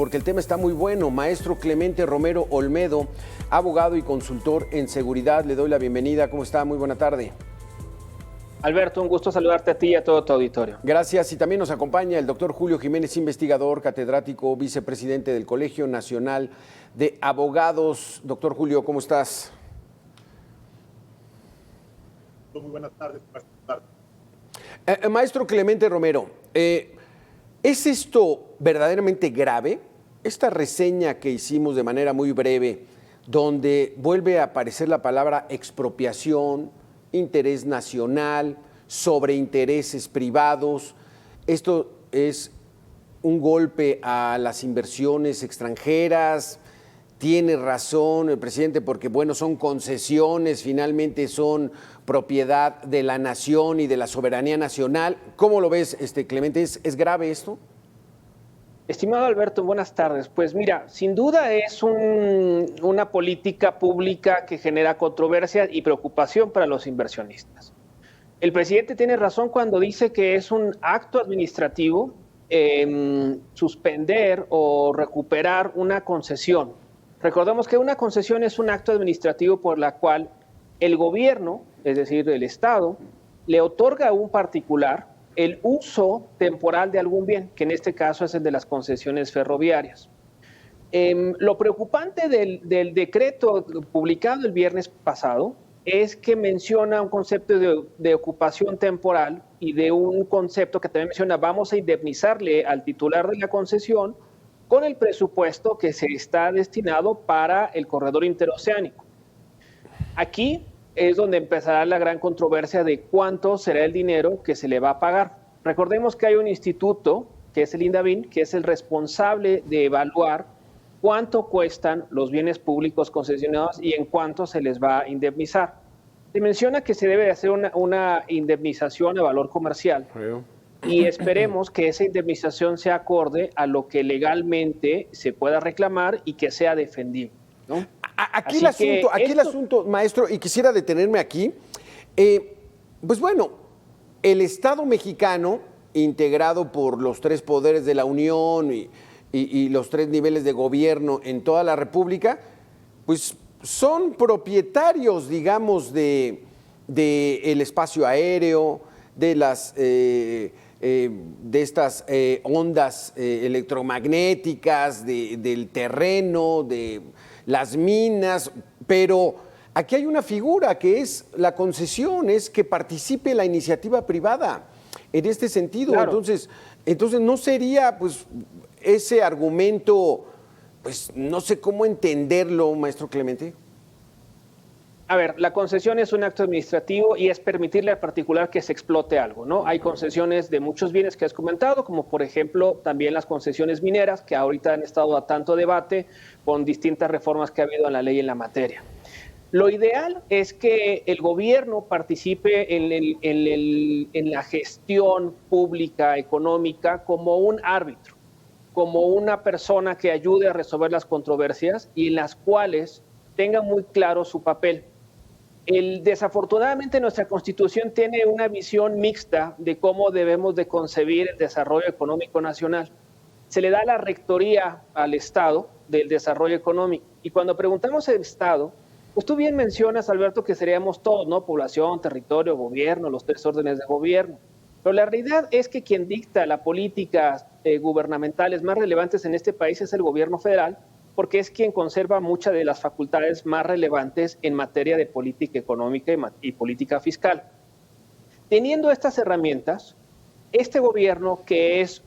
porque el tema está muy bueno. Maestro Clemente Romero Olmedo, abogado y consultor en seguridad, le doy la bienvenida. ¿Cómo está? Muy buena tarde. Alberto, un gusto saludarte a ti y a todo tu auditorio. Gracias. Y también nos acompaña el doctor Julio Jiménez, investigador, catedrático, vicepresidente del Colegio Nacional de Abogados. Doctor Julio, ¿cómo estás? Muy buenas tardes. Maestro Clemente Romero, ¿es esto verdaderamente grave? Esta reseña que hicimos de manera muy breve, donde vuelve a aparecer la palabra expropiación, interés nacional, sobre intereses privados. Esto es un golpe a las inversiones extranjeras. Tiene razón el presidente porque, bueno, son concesiones, finalmente son propiedad de la nación y de la soberanía nacional. ¿Cómo lo ves, Clemente? ¿Es grave esto? Estimado Alberto, buenas tardes. Pues mira, sin duda es una política pública que genera controversia y preocupación para los inversionistas. El presidente tiene razón cuando dice que es un acto administrativo suspender o recuperar una concesión. Recordemos que una concesión es un acto administrativo por la cual el gobierno, es decir, el Estado, le otorga a un particular el uso temporal de algún bien, que en este caso es el de las concesiones ferroviarias. Lo preocupante del decreto publicado el viernes pasado es que menciona un concepto de ocupación temporal y de un concepto que también menciona vamos a indemnizarle al titular de la concesión con el presupuesto que se está destinado para el corredor interoceánico. Aquí es donde empezará la gran controversia de cuánto será el dinero que se le va a pagar. Recordemos que hay un instituto, que es el INDAVIN, que es el responsable de evaluar cuánto cuestan los bienes públicos concesionados y en cuánto se les va a indemnizar. Se menciona que se debe hacer una indemnización a valor comercial y esperemos que esa indemnización sea acorde a lo que legalmente se pueda reclamar y que sea defendible, ¿no? Aquí el asunto, maestro, y quisiera detenerme aquí, pues bueno, el Estado mexicano, integrado por los tres poderes de la Unión y los tres niveles de gobierno en toda la República, pues son propietarios, digamos, del espacio aéreo, de estas ondas electromagnéticas, del terreno, de las minas, pero aquí hay una figura que es la concesión, es que participe la iniciativa privada en este sentido. Claro. Entonces no sería pues ese argumento, pues no sé cómo entenderlo, maestro Clemente. A ver, la concesión es un acto administrativo y es permitirle al particular que se explote algo, ¿no? Hay concesiones de muchos bienes que has comentado, como por ejemplo también las concesiones mineras, que ahorita han estado a tanto debate con distintas reformas que ha habido en la ley en la materia. Lo ideal es que el gobierno participe en la gestión pública, económica, como un árbitro, como una persona que ayude a resolver las controversias y en las cuales tenga muy claro su papel. Desafortunadamente nuestra Constitución tiene una visión mixta de cómo debemos de concebir el desarrollo económico nacional. Se le da la rectoría al Estado del desarrollo económico y cuando preguntamos al Estado, pues tú bien mencionas, Alberto, que seríamos todos, ¿no? Población, territorio, gobierno, los tres órdenes de gobierno. Pero la realidad es que quien dicta las políticas gubernamentales más relevantes en este país es el gobierno federal, porque es quien conserva muchas de las facultades más relevantes en materia de política económica y política fiscal. Teniendo estas herramientas, este gobierno que es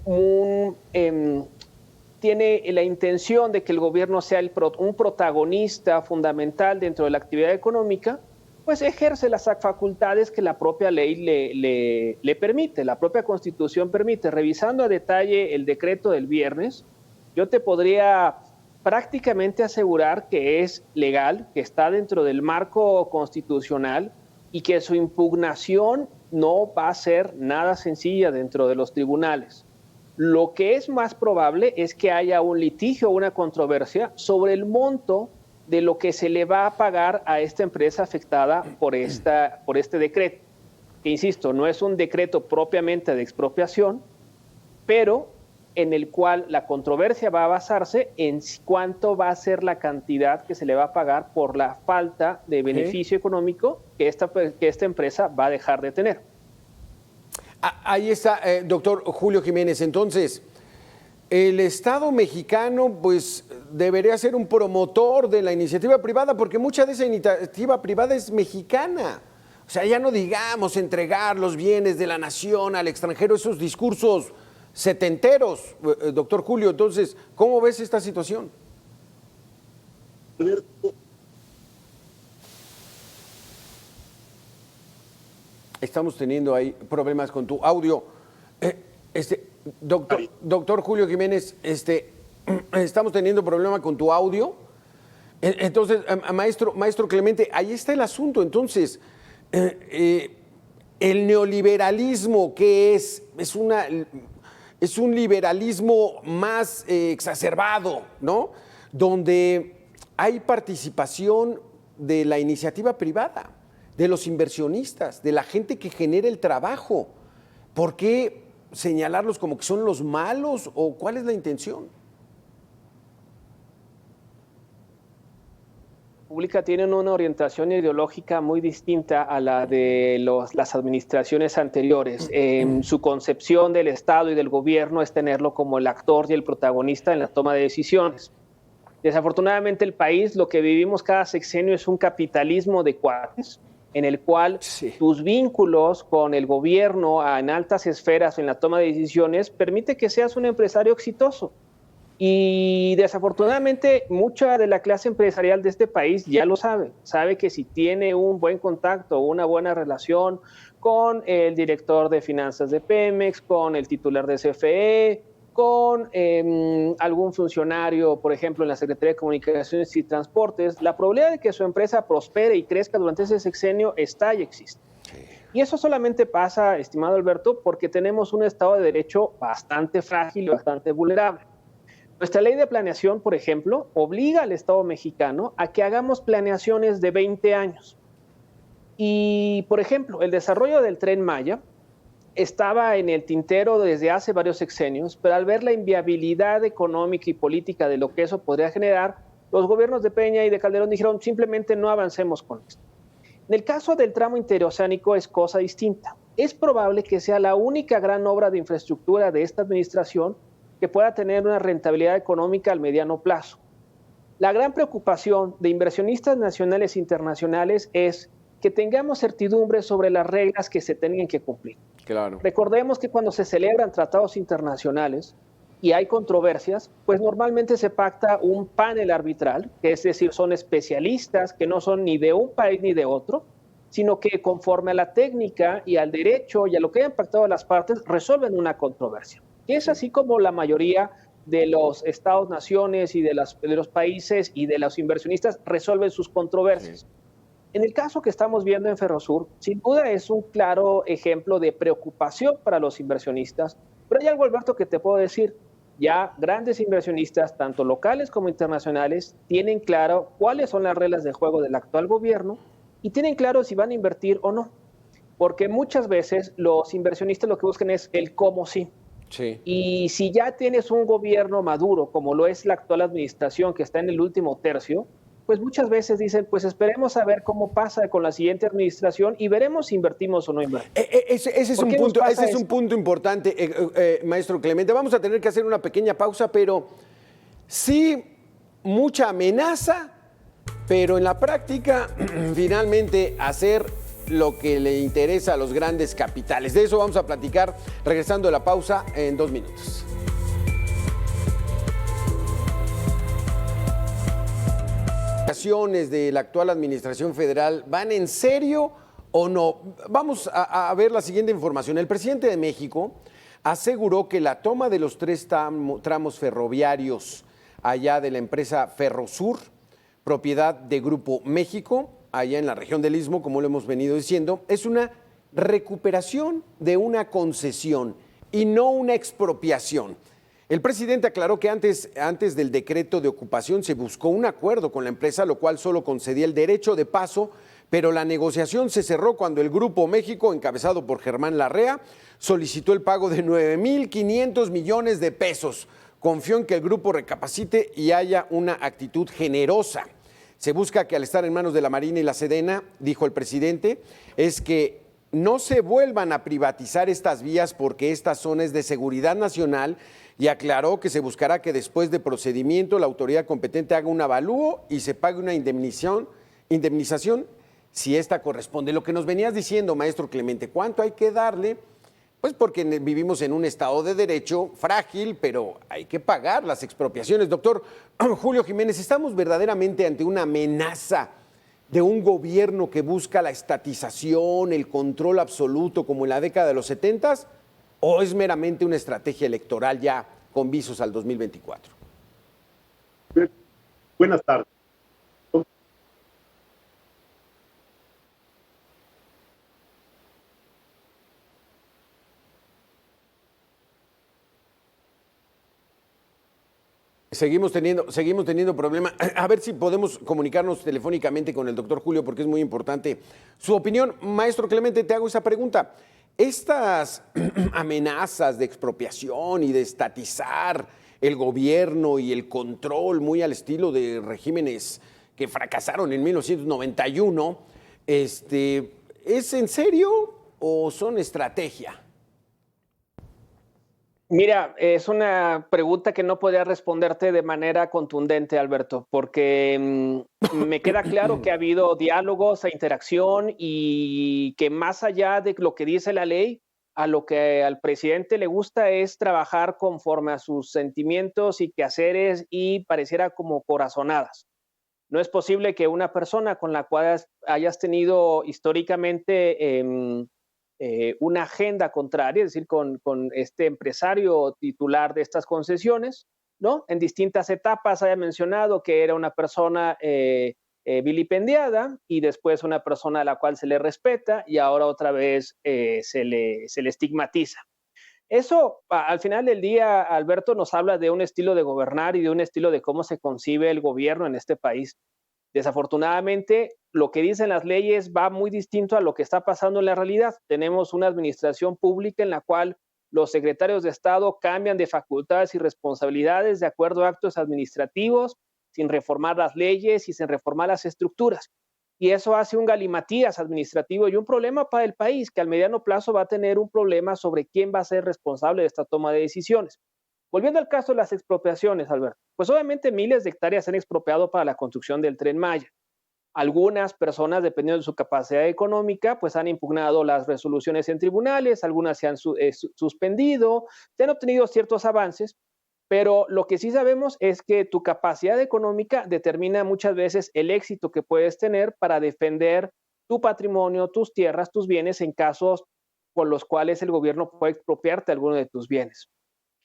tiene la intención de que el gobierno sea un protagonista fundamental dentro de la actividad económica, pues ejerce las facultades que la propia ley le permite, la propia Constitución permite. Revisando a detalle el decreto del viernes, yo te podría prácticamente asegurar que es legal, que está dentro del marco constitucional y que su impugnación no va a ser nada sencilla dentro de los tribunales. Lo que es más probable es que haya un litigio o una controversia sobre el monto de lo que se le va a pagar a esta empresa afectada por este decreto. Que, insisto, no es un decreto propiamente de expropiación, pero en el cual la controversia va a basarse en cuánto va a ser la cantidad que se le va a pagar por la falta de beneficio económico que esta empresa va a dejar de tener. Ahí está, doctor Julio Jiménez. Entonces, el Estado mexicano pues debería ser un promotor de la iniciativa privada, porque mucha de esa iniciativa privada es mexicana. O sea, ya no digamos entregar los bienes de la nación al extranjero, esos discursos setenteros, doctor Julio. Entonces, ¿cómo ves esta situación? Estamos teniendo ahí problemas con tu audio. Doctor Julio Jiménez, estamos teniendo problema con tu audio. Entonces, maestro Clemente, ahí está el asunto. Entonces, el neoliberalismo, ¿qué es? Es un liberalismo más exacerbado, ¿no? Donde hay participación de la iniciativa privada, de los inversionistas, de la gente que genera el trabajo. ¿Por qué señalarlos como que son los malos o cuál es la intención? Pública tienen una orientación ideológica muy distinta a la de las administraciones anteriores. Su concepción del Estado y del gobierno es tenerlo como el actor y el protagonista en la toma de decisiones. Desafortunadamente, el país, lo que vivimos cada sexenio es un capitalismo de cuates, en el cual tus vínculos con el gobierno en altas esferas en la toma de decisiones permite que seas un empresario exitoso. Y desafortunadamente mucha de la clase empresarial de este país ya lo sabe que si tiene un buen contacto o una buena relación con el director de finanzas de Pemex, con el titular de CFE, con algún funcionario, por ejemplo, en la Secretaría de Comunicaciones y Transportes, la probabilidad de que su empresa prospere y crezca durante ese sexenio está y existe. Y eso solamente pasa, estimado Alberto, porque tenemos un Estado de Derecho bastante frágil y bastante vulnerable. Nuestra ley de planeación, por ejemplo, obliga al Estado mexicano a que hagamos planeaciones de 20 años. Y, por ejemplo, el desarrollo del Tren Maya estaba en el tintero desde hace varios sexenios, pero al ver la inviabilidad económica y política de lo que eso podría generar, los gobiernos de Peña y de Calderón dijeron simplemente no avancemos con esto. En el caso del tramo interoceánico es cosa distinta. Es probable que sea la única gran obra de infraestructura de esta administración que pueda tener una rentabilidad económica al mediano plazo. La gran preocupación de inversionistas nacionales e internacionales es que tengamos certidumbre sobre las reglas que se tengan que cumplir. Claro. Recordemos que cuando se celebran tratados internacionales y hay controversias, pues normalmente se pacta un panel arbitral, que es decir, son especialistas que no son ni de un país ni de otro, sino que conforme a la técnica y al derecho y a lo que hayan pactado las partes, resuelven una controversia. Y es así como la mayoría de los estados-naciones y de los países y de los inversionistas resuelven sus controversias. Sí. En el caso que estamos viendo en Ferrosur, sin duda es un claro ejemplo de preocupación para los inversionistas, pero hay algo, Alberto, que te puedo decir. Ya grandes inversionistas, tanto locales como internacionales, tienen claro cuáles son las reglas de juego del actual gobierno y tienen claro si van a invertir o no. Porque muchas veces los inversionistas lo que buscan es el cómo sí. Sí. Y si ya tienes un gobierno maduro, como lo es la actual administración que está en el último tercio, pues muchas veces dicen, pues esperemos a ver cómo pasa con la siguiente administración y veremos si invertimos o no invertimos. Ese es un punto importante, maestro Clemente. Vamos a tener que hacer una pequeña pausa, pero sí mucha amenaza, pero en la práctica finalmente hacer lo que le interesa a los grandes capitales. De eso vamos a platicar regresando de la pausa en 2 minutos. ¿Las acciones de la actual administración federal van en serio o no? Vamos a ver la siguiente información. El presidente de México aseguró que la toma de los 3 tramos ferroviarios allá de la empresa Ferrosur, propiedad de Grupo México, allá en la región del Istmo, como lo hemos venido diciendo, es una recuperación de una concesión y no una expropiación. El presidente aclaró que antes del decreto de ocupación se buscó un acuerdo con la empresa, lo cual solo concedía el derecho de paso, pero la negociación se cerró cuando el Grupo México, encabezado por Germán Larrea, solicitó el pago de 9,500 millones de pesos. Confió en que el grupo recapacite y haya una actitud generosa. Se busca que al estar en manos de la Marina y la Sedena, dijo el presidente, es que no se vuelvan a privatizar estas vías porque esta zona es de seguridad nacional, y aclaró que se buscará que después de procedimiento la autoridad competente haga un avalúo y se pague una indemnización si esta corresponde. Lo que nos venías diciendo, maestro Clemente, ¿cuánto hay que darle? Pues porque vivimos en un estado de derecho frágil, pero hay que pagar las expropiaciones. Doctor Julio Jiménez, ¿estamos verdaderamente ante una amenaza de un gobierno que busca la estatización, el control absoluto como en la década de los 70s? ¿O es meramente una estrategia electoral ya con visos al 2024? Buenas tardes. Seguimos teniendo problemas. A ver si podemos comunicarnos telefónicamente con el doctor Julio, porque es muy importante su opinión. Maestro Clemente, te hago esa pregunta. Estas amenazas de expropiación y de estatizar el gobierno y el control muy al estilo de regímenes que fracasaron en 1991, ¿es en serio o son estrategia? Mira, es una pregunta que no podría responderte de manera contundente, Alberto, porque me queda claro que ha habido diálogos e interacción y que más allá de lo que dice la ley, a lo que al presidente le gusta es trabajar conforme a sus sentimientos y quehaceres y pareciera como corazonadas. No es posible que una persona con la cual hayas tenido históricamente una agenda contraria, es decir, con este empresario titular de estas concesiones, ¿no? En distintas etapas haya mencionado que era una persona vilipendiada y después una persona a la cual se le respeta y ahora otra vez se le estigmatiza. Eso, al final del día, Alberto, nos habla de un estilo de gobernar y de un estilo de cómo se concibe el gobierno en este país. Desafortunadamente, lo que dicen las leyes va muy distinto a lo que está pasando en la realidad. Tenemos una administración pública en la cual los secretarios de Estado cambian de facultades y responsabilidades de acuerdo a actos administrativos, sin reformar las leyes y sin reformar las estructuras. Y eso hace un galimatías administrativo y un problema para el país, que al mediano plazo va a tener un problema sobre quién va a ser responsable de esta toma de decisiones. Volviendo al caso de las expropiaciones, Alberto, pues obviamente miles de hectáreas se han expropiado para la construcción del Tren Maya. Algunas personas, dependiendo de su capacidad económica, pues han impugnado las resoluciones en tribunales, algunas se han suspendido, se han obtenido ciertos avances, pero lo que sí sabemos es que tu capacidad económica determina muchas veces el éxito que puedes tener para defender tu patrimonio, tus tierras, tus bienes en casos por los cuales el gobierno puede expropiarte alguno de tus bienes.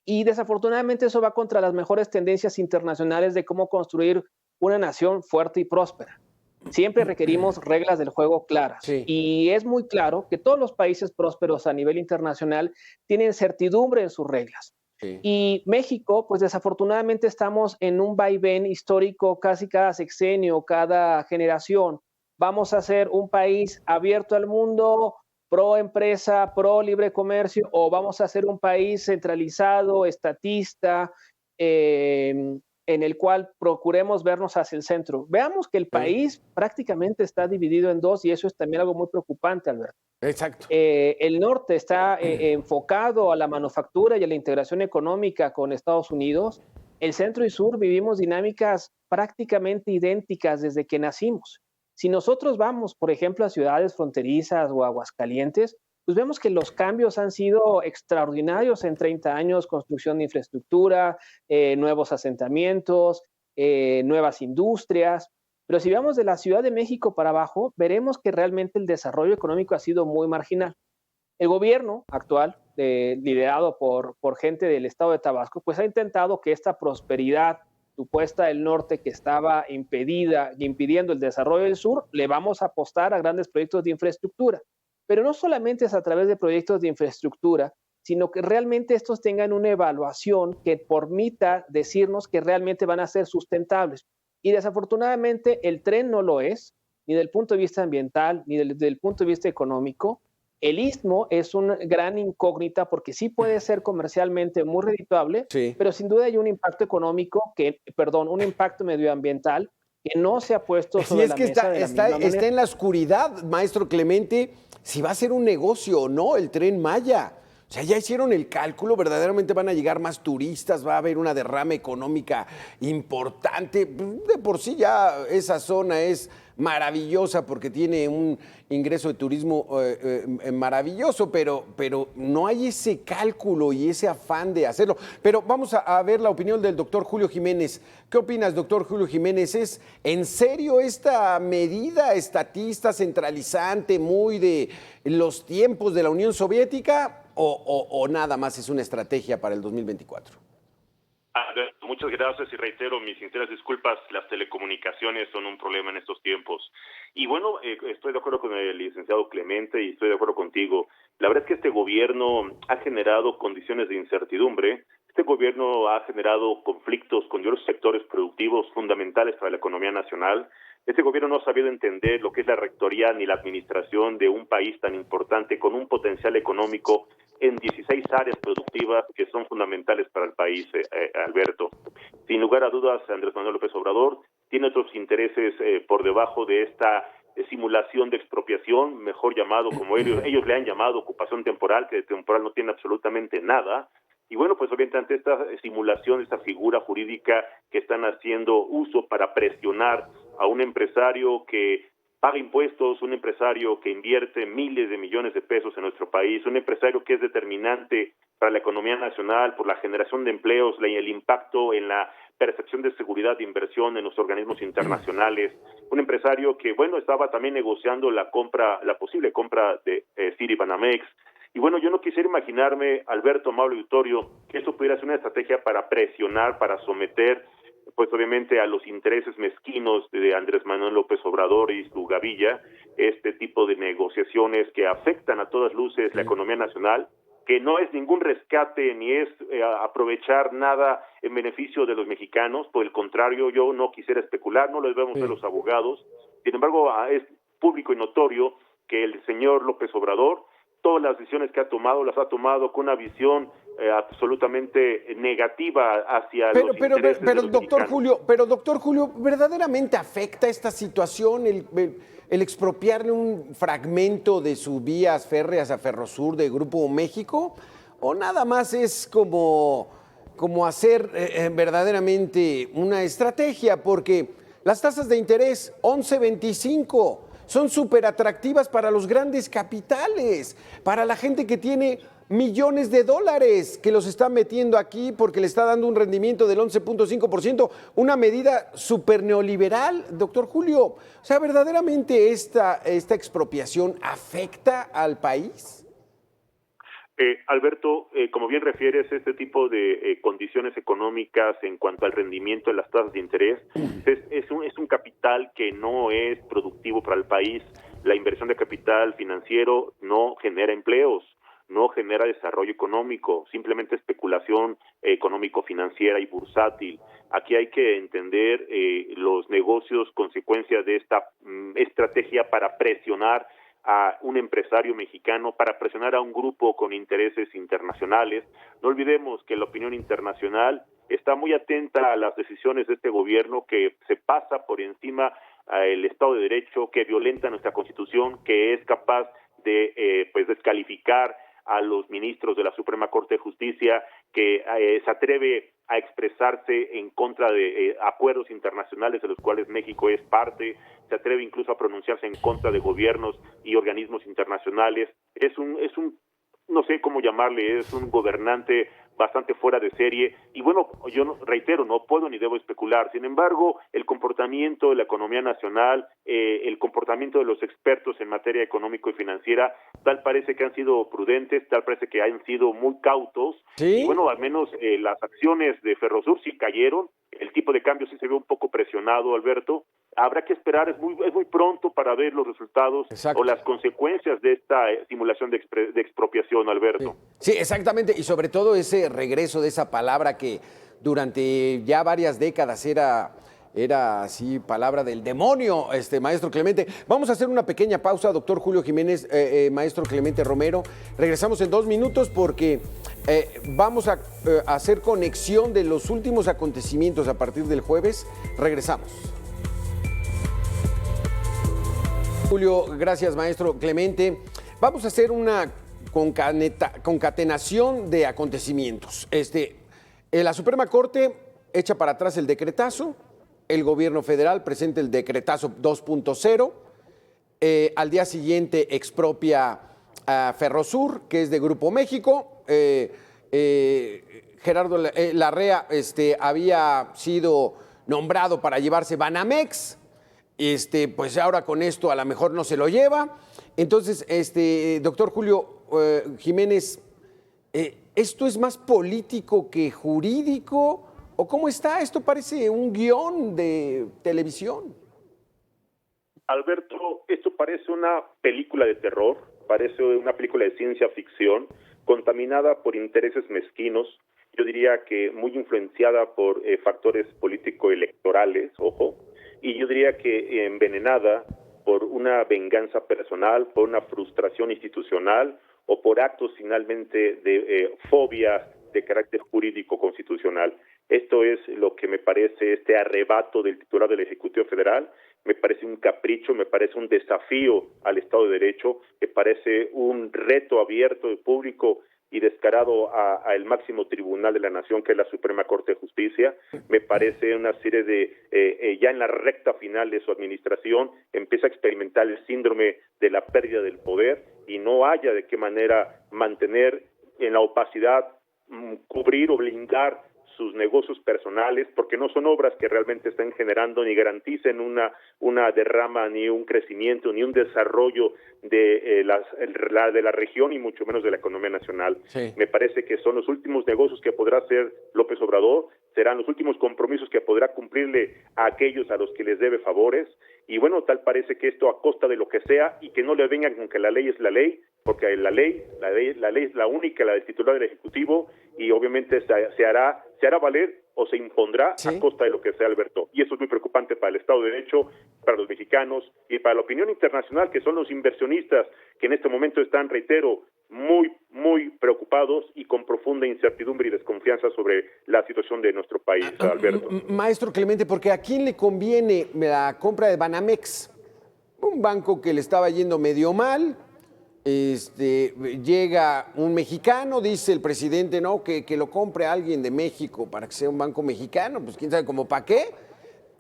Y desafortunadamente eso va contra las mejores tendencias internacionales de cómo construir una nación fuerte y próspera. Siempre requerimos reglas del juego claras. Sí. Y es muy claro que todos los países prósperos a nivel internacional tienen certidumbre en sus reglas. Sí. Y México, pues desafortunadamente estamos en un vaivén histórico casi cada sexenio, cada generación. Vamos a ser un país abierto al mundo, pro empresa, pro libre comercio, o vamos a ser un país centralizado, estatista, en el cual procuremos vernos hacia el centro. Veamos que el país prácticamente está dividido en dos y eso es también algo muy preocupante, Alberto. Exacto. El norte está enfocado a la manufactura y a la integración económica con Estados Unidos. El centro y sur vivimos dinámicas prácticamente idénticas desde que nacimos. Si nosotros vamos, por ejemplo, a ciudades fronterizas o Aguascalientes, pues vemos que los cambios han sido extraordinarios en 30 años, construcción de infraestructura, nuevos asentamientos, nuevas industrias. Pero si vamos de la Ciudad de México para abajo, veremos que realmente el desarrollo económico ha sido muy marginal. El gobierno actual, liderado por gente del estado de Tabasco, pues ha intentado que esta prosperidad supuesta del norte que estaba impidiendo el desarrollo del sur, le vamos a apostar a grandes proyectos de infraestructura. Pero no solamente es a través de proyectos de infraestructura, sino que realmente estos tengan una evaluación que permita decirnos que realmente van a ser sustentables. Y desafortunadamente el tren no lo es, ni desde el punto de vista ambiental, ni desde el punto de vista económico. El istmo es una gran incógnita porque sí puede ser comercialmente muy redituable, Sí. pero sin duda hay un impacto económico, un impacto medioambiental que no se ha puesto Sí, sobre es la que mesa de la misma está manera. en la oscuridad, maestro Clemente, si va a ser un negocio o no el Tren Maya. O sea, ya hicieron el cálculo, verdaderamente van a llegar más turistas, va a haber una derrama económica importante. De por sí ya esa zona es maravillosa porque tiene un ingreso de turismo maravilloso, pero no hay ese cálculo y ese afán de hacerlo. Pero vamos a ver la opinión del doctor Julio Jiménez. ¿Qué opinas, doctor Julio Jiménez? ¿Es en serio esta medida estatista, centralizante, muy de los tiempos de la Unión Soviética o nada más es una estrategia para el 2024? Muchas gracias y reitero mis sinceras disculpas. Las telecomunicaciones son un problema en estos tiempos. Y bueno, estoy de acuerdo con el licenciado Clemente y estoy de acuerdo contigo. La verdad es que este gobierno ha generado condiciones de incertidumbre. Este gobierno ha generado conflictos con diversos sectores productivos fundamentales para la economía nacional. Este gobierno no ha sabido entender lo que es la rectoría ni la administración de un país tan importante con un potencial económico en 16 áreas productivas que son fundamentales para el país, Alberto. Sin lugar a dudas, Andrés Manuel López Obrador tiene otros intereses por debajo de esta simulación de expropiación, mejor llamado, como ellos le han llamado, ocupación temporal, que de temporal no tiene absolutamente nada. Y bueno, pues obviamente ante esta simulación, esta figura jurídica que están haciendo uso para presionar a un empresario que paga impuestos, un empresario que invierte miles de millones de pesos en nuestro país, un empresario que es determinante para la economía nacional por la generación de empleos y el impacto en la percepción de seguridad de inversión en los organismos internacionales, un empresario que, bueno, estaba también negociando la posible compra de Citibanamex. Y bueno, yo no quisiera imaginarme, Alberto, Amable Auditorio, que esto pudiera ser una estrategia para presionar, para someter, pues obviamente a los intereses mezquinos de Andrés Manuel López Obrador y su gavilla, este tipo de negociaciones que afectan a todas luces la economía nacional, que no es ningún rescate ni es aprovechar nada en beneficio de los mexicanos. Por el contrario, yo no quisiera especular, no lo debemos hacer los abogados. Sin embargo, es público y notorio que el señor López Obrador, todas las decisiones que ha tomado, las ha tomado con una visión absolutamente negativa hacia los intereses de los mexicanos. Pero doctor Julio, ¿verdaderamente afecta esta situación el expropiarle un fragmento de sus vías férreas a Ferrosur de Grupo México? ¿O nada más es como hacer verdaderamente una estrategia? Porque las tasas de interés 11.25 son súper atractivas para los grandes capitales, para la gente que tiene millones de dólares que los está metiendo aquí porque le está dando un rendimiento del 11.5%, una medida súper neoliberal, doctor Julio. O sea, ¿verdaderamente esta expropiación afecta al país? Alberto, como bien refieres, este tipo de condiciones económicas en cuanto al rendimiento de las tasas de interés es un capital que no es productivo para el país. La inversión de capital financiero no genera empleos, no genera desarrollo económico, simplemente especulación económico-financiera y bursátil. Aquí hay que entender los negocios, consecuencias de esta estrategia para presionar a un empresario mexicano, para presionar a un grupo con intereses internacionales. No olvidemos que la opinión internacional está muy atenta a las decisiones de este gobierno que se pasa por encima el Estado de Derecho, que violenta nuestra Constitución, que es capaz de descalificar a los ministros de la Suprema Corte de Justicia, que se atreve a expresarse en contra de acuerdos internacionales de los cuales México es parte, se atreve incluso a pronunciarse en contra de gobiernos y organismos internacionales. Es un no sé cómo llamarle, es un gobernante bastante fuera de serie. Y bueno, yo reitero, no puedo ni debo especular. Sin embargo, el comportamiento de la economía nacional, el comportamiento de los expertos en materia económico y financiera, tal parece que han sido prudentes, tal parece que han sido muy cautos. ¿Sí? Y bueno, al menos las acciones de Ferrosur sí cayeron, el tipo de cambio sí se ve un poco presionado, Alberto. Habrá que esperar, es muy pronto para ver los resultados. Exacto. O las consecuencias de esta simulación de expropiación, Alberto. Sí, exactamente, y sobre todo ese regreso de esa palabra que durante ya varias décadas era era así palabra del demonio, maestro Clemente. Vamos a hacer una pequeña pausa, doctor Julio Jiménez, maestro Clemente Romero. Regresamos en 2 minutos porque vamos a hacer conexión de los últimos acontecimientos a partir del jueves. Regresamos. Julio, gracias, maestro Clemente. Vamos a hacer una concatenación de acontecimientos. La Suprema Corte echa para atrás el decretazo, el gobierno federal presenta el decretazo 2.0, al día siguiente expropia a Ferrosur, que es de Grupo México. Gerardo Larrea había sido nombrado para llevarse Banamex, pues ahora con esto a lo mejor no se lo lleva. Entonces, doctor Julio Jiménez, ¿esto es más político que jurídico? ¿O cómo está? Esto parece un guión de televisión. Alberto, esto parece una película de terror, parece una película de ciencia ficción, contaminada por intereses mezquinos, yo diría que muy influenciada por factores político-electorales, ojo, y yo diría que envenenada por una venganza personal, por una frustración institucional o por actos finalmente de fobia de carácter jurídico constitucional. Esto es lo que me parece este arrebato del titular del Ejecutivo Federal, me parece un capricho, me parece un desafío al Estado de Derecho, me parece un reto abierto y público y descarado a el máximo tribunal de la nación, que es la Suprema Corte de Justicia. Me parece una serie de, ya en la recta final de su administración, empieza a experimentar el síndrome de la pérdida del poder y no haya de qué manera mantener en la opacidad, cubrir o blindar sus negocios personales, porque no son obras que realmente estén generando ni garanticen una derrama, ni un crecimiento, ni un desarrollo de la región y mucho menos de la economía nacional. Sí. Me parece que son los últimos negocios que podrá hacer López Obrador, serán los últimos compromisos que podrá cumplirle a aquellos a los que les debe favores, y bueno, tal parece que esto a costa de lo que sea, y que no le vengan con que la ley es la ley, porque la ley es la única, la del titular del Ejecutivo, y obviamente se hará valer o se impondrá a costa de lo que sea, Alberto. Y eso es muy preocupante para el Estado de Derecho, para los mexicanos y para la opinión internacional, que son los inversionistas que en este momento están, reitero, muy, muy preocupados y con profunda incertidumbre y desconfianza sobre la situación de nuestro país, Alberto. Maestro Clemente, porque ¿a quién le conviene la compra de Banamex? Un banco que le estaba yendo medio mal. Llega un mexicano, dice el presidente, no, que lo compre alguien de México para que sea un banco mexicano, pues quién sabe cómo para qué.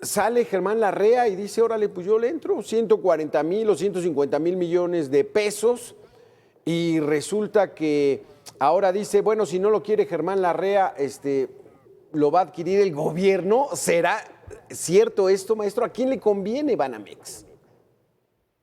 Sale Germán Larrea y dice, órale, pues yo le entro, 140,000 o 150,000 millones de pesos, y resulta que ahora dice, bueno, si no lo quiere Germán Larrea, lo va a adquirir el gobierno. ¿Será cierto esto, maestro? ¿A quién le conviene Banamex?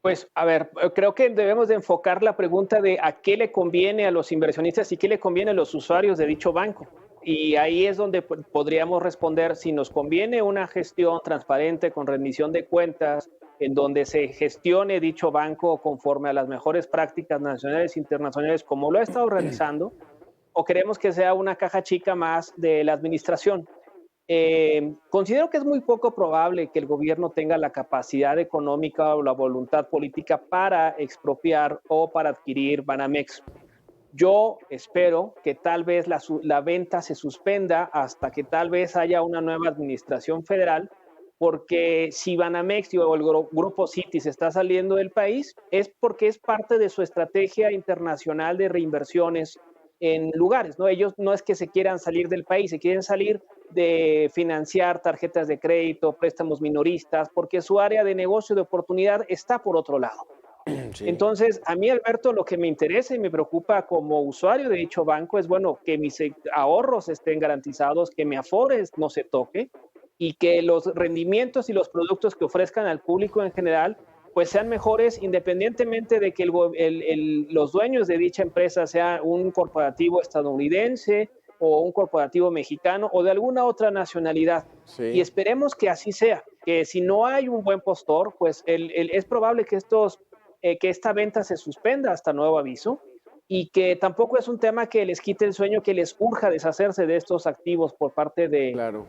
Pues, a ver, creo que debemos de enfocar la pregunta de a qué le conviene a los inversionistas y qué le conviene a los usuarios de dicho banco. Y ahí es donde podríamos responder si nos conviene una gestión transparente con rendición de cuentas, en donde se gestione dicho banco conforme a las mejores prácticas nacionales e internacionales, como lo ha estado realizando, o queremos que sea una caja chica más de la administración. Considero que es muy poco probable que el gobierno tenga la capacidad económica o la voluntad política para expropiar o para adquirir Banamex. Yo espero que tal vez la venta se suspenda hasta que tal vez haya una nueva administración federal, porque si Banamex o el grupo Citi se está saliendo del país es porque es parte de su estrategia internacional de reinversiones en lugares, ¿no? Ellos no es que se quieran salir del país, se quieren salir de financiar tarjetas de crédito, préstamos minoristas, porque su área de negocio de oportunidad está por otro lado. Sí. Entonces, a mí, Alberto, lo que me interesa y me preocupa como usuario de dicho banco es, bueno, que mis ahorros estén garantizados, que mi Afore no se toque y que los rendimientos y los productos que ofrezcan al público en general pues sean mejores, independientemente de que los dueños de dicha empresa sean un corporativo estadounidense o un corporativo mexicano o de alguna otra nacionalidad. Sí. Y esperemos que así sea, que si no hay un buen postor, pues es probable que esta venta se suspenda hasta nuevo aviso, y que tampoco es un tema que les quite el sueño, que les urja deshacerse de estos activos por parte de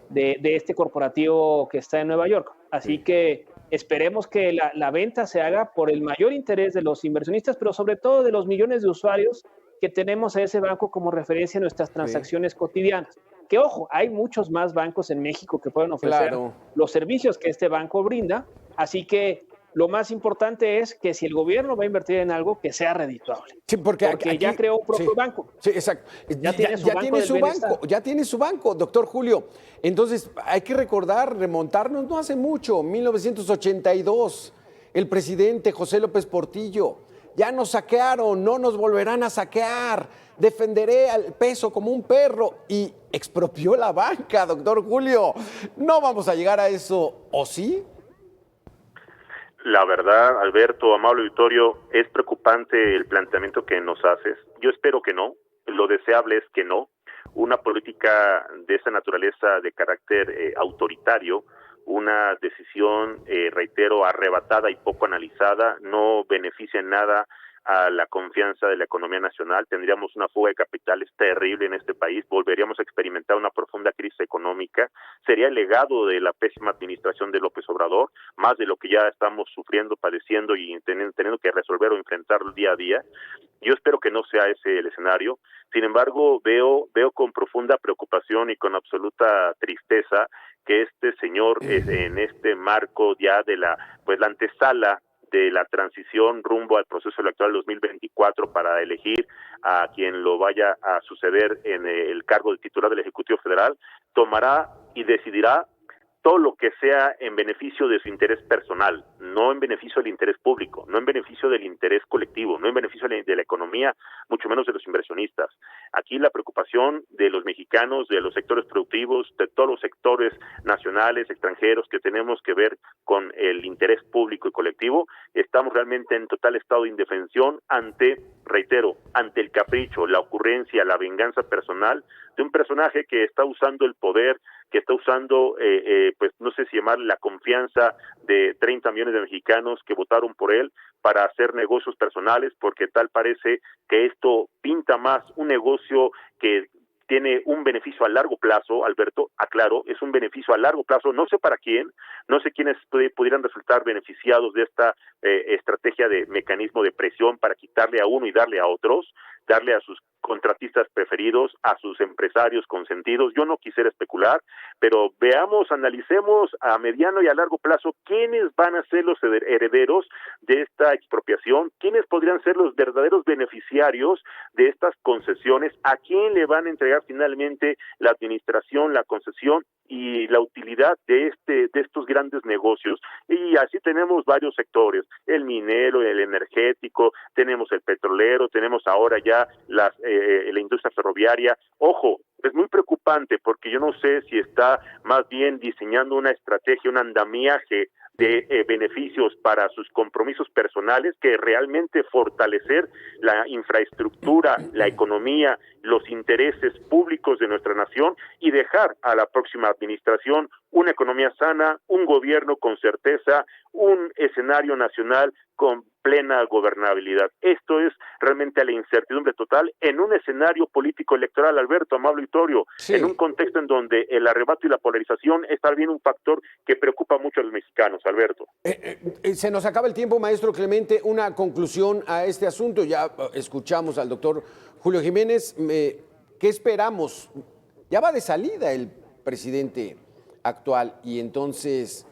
este corporativo que está en Nueva York. Así que esperemos que la venta se haga por el mayor interés de los inversionistas, pero sobre todo de los millones de usuarios que tenemos a ese banco como referencia en nuestras transacciones cotidianas. Que ojo, hay muchos más bancos en México que pueden ofrecer los servicios que este banco brinda, así que lo más importante es que si el gobierno va a invertir en algo, que sea redituable. Sí, porque aquí, ya creó un propio banco. Sí, exacto. Ya tiene su banco, doctor Julio. Entonces, hay que remontarnos no hace mucho, 1982, el presidente José López Portillo. Ya nos saquearon, no nos volverán a saquear. Defenderé al peso como un perro. Y expropió la banca, doctor Julio. No vamos a llegar a eso, ¿o sí? La verdad, Alberto, amable auditorio, es preocupante el planteamiento que nos haces. Yo espero que no, lo deseable es que no. Una política de esa naturaleza de carácter autoritario, una decisión, reitero, arrebatada y poco analizada, no beneficia en nada a la confianza de la economía nacional. Tendríamos una fuga de capitales terrible en este país, volveríamos a experimentar una profunda crisis económica, sería el legado de la pésima administración de López Obrador, más de lo que ya estamos sufriendo, padeciendo y teniendo que resolver o enfrentar día a día. Yo espero que no sea ese el escenario. Sin embargo, veo con profunda preocupación y con absoluta tristeza que este señor en este marco ya de la antesala de la transición rumbo al proceso electoral 2024 para elegir a quien lo vaya a suceder en el cargo de titular del Ejecutivo Federal, tomará y decidirá todo lo que sea en beneficio de su interés personal, no en beneficio del interés público, no en beneficio del interés colectivo, no en beneficio de la economía, mucho menos de los inversionistas. Aquí la preocupación de los mexicanos, de los sectores productivos, de todos los sectores nacionales, extranjeros que tenemos que ver con el interés público y colectivo, estamos realmente en total estado de indefensión ante el capricho, la ocurrencia, la venganza personal de un personaje que está usando el poder, que está usando, pues no sé si llamar la confianza de 30 millones de mexicanos que votaron por él para hacer negocios personales, porque tal parece que esto pinta más un negocio que tiene un beneficio a largo plazo, Alberto, aclaro, es un beneficio a largo plazo, no sé para quién, no sé quiénes pudieran resultar beneficiados de esta estrategia de mecanismo de presión para quitarle a uno y darle a otros, darle a sus contratistas preferidos, a sus empresarios consentidos. Yo no quisiera especular, pero veamos, analicemos a mediano y a largo plazo quiénes van a ser los herederos de esta expropiación, quiénes podrían ser los verdaderos beneficiarios de estas concesiones, a quién le van a entregar finalmente la administración, la concesión y la utilidad de estos grandes negocios. Y así tenemos varios sectores, el minero, el energético, tenemos el petrolero, tenemos ahora ya la industria ferroviaria. Ojo, es muy preocupante porque yo no sé si está más bien diseñando una estrategia, un andamiaje de beneficios para sus compromisos personales que realmente fortalecer la infraestructura, la economía, los intereses públicos de nuestra nación y dejar a la próxima administración una economía sana, un gobierno con certeza, un escenario nacional con plena gobernabilidad. Esto es realmente la incertidumbre total en un escenario político electoral, Alberto, amable auditorio, en un contexto en donde el arrebato y la polarización es también un factor que preocupa mucho a los mexicanos, Alberto. Se nos acaba el tiempo, maestro Clemente. Una conclusión a este asunto. Ya escuchamos al doctor Julio Jiménez. ¿Qué esperamos? Ya va de salida el presidente actual y entonces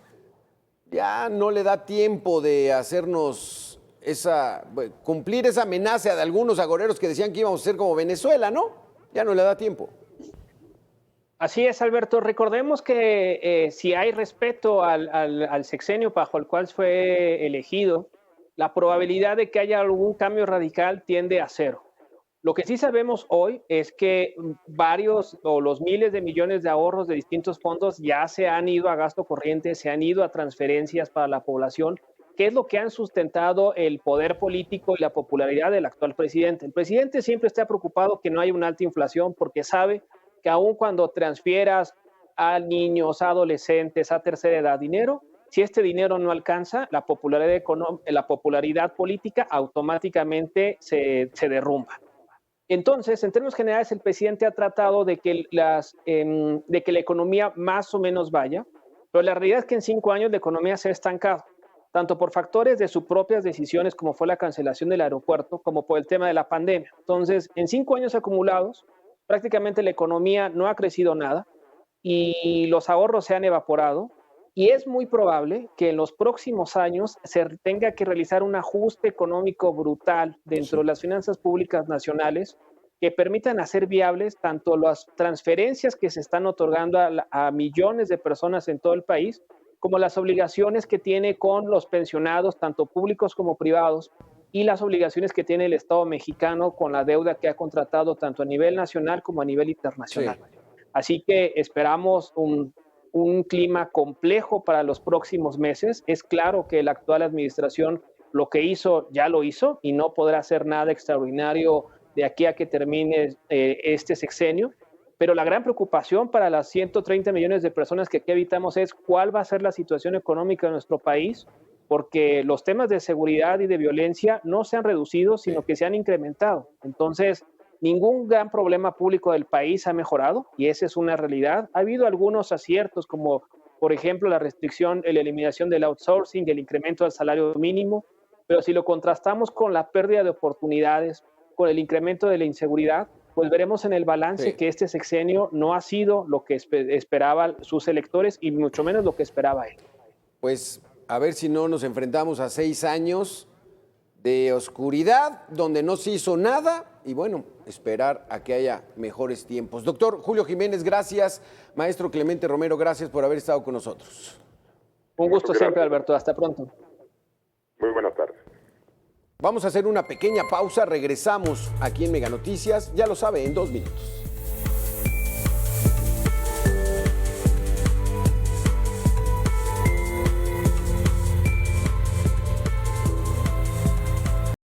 ya no le da tiempo de hacernos cumplir esa amenaza de algunos agoreros que decían que íbamos a ser como Venezuela, ¿no? Ya no le da tiempo. Así es, Alberto. Recordemos que si hay respeto al sexenio bajo el cual fue elegido, la probabilidad de que haya algún cambio radical tiende a cero. Lo que sí sabemos hoy es que varios o los miles de millones de ahorros de distintos fondos ya se han ido a gasto corriente, se han ido a transferencias para la población, que es lo que han sustentado el poder político y la popularidad del actual presidente. El presidente siempre está preocupado que no haya una alta inflación porque sabe que aun cuando transfieras a niños, a adolescentes, a tercera edad dinero, si este dinero no alcanza, la popularidad política automáticamente se derrumba. Entonces, en términos generales, el presidente ha tratado de que la economía más o menos vaya, pero la realidad es que en 5 años la economía se ha estancado, tanto por factores de sus propias decisiones, como fue la cancelación del aeropuerto, como por el tema de la pandemia. Entonces, en 5 años acumulados, prácticamente la economía no ha crecido nada y los ahorros se han evaporado. Y es muy probable que en los próximos años se tenga que realizar un ajuste económico brutal dentro de las finanzas públicas nacionales que permitan hacer viables tanto las transferencias que se están otorgando a millones de personas en todo el país, como las obligaciones que tiene con los pensionados, tanto públicos como privados, y las obligaciones que tiene el Estado mexicano con la deuda que ha contratado tanto a nivel nacional como a nivel internacional. Sí. Así que esperamos un clima complejo para los próximos meses. Es claro que la actual administración lo que hizo ya lo hizo y no podrá hacer nada extraordinario de aquí a que termine este sexenio, pero la gran preocupación para las 130 millones de personas que aquí habitamos es cuál va a ser la situación económica de nuestro país, porque los temas de seguridad y de violencia no se han reducido, sino que se han incrementado. Entonces, ningún gran problema público del país ha mejorado y esa es una realidad. Ha habido algunos aciertos como, por ejemplo, la restricción, la eliminación del outsourcing, el incremento del salario mínimo, pero si lo contrastamos con la pérdida de oportunidades, con el incremento de la inseguridad, pues veremos en el balance que este sexenio no ha sido lo que esperaban sus electores y mucho menos lo que esperaba él. Pues a ver si no nos enfrentamos a 6 años de oscuridad, donde no se hizo nada y bueno, esperar a que haya mejores tiempos. Doctor Julio Jiménez, gracias. Maestro Clemente Romero, gracias por haber estado con nosotros. Un gusto siempre, Alberto. Hasta pronto. Muy buenas tardes. Vamos a hacer una pequeña pausa, regresamos aquí en Mega Noticias, ya lo sabe, en 2 minutos.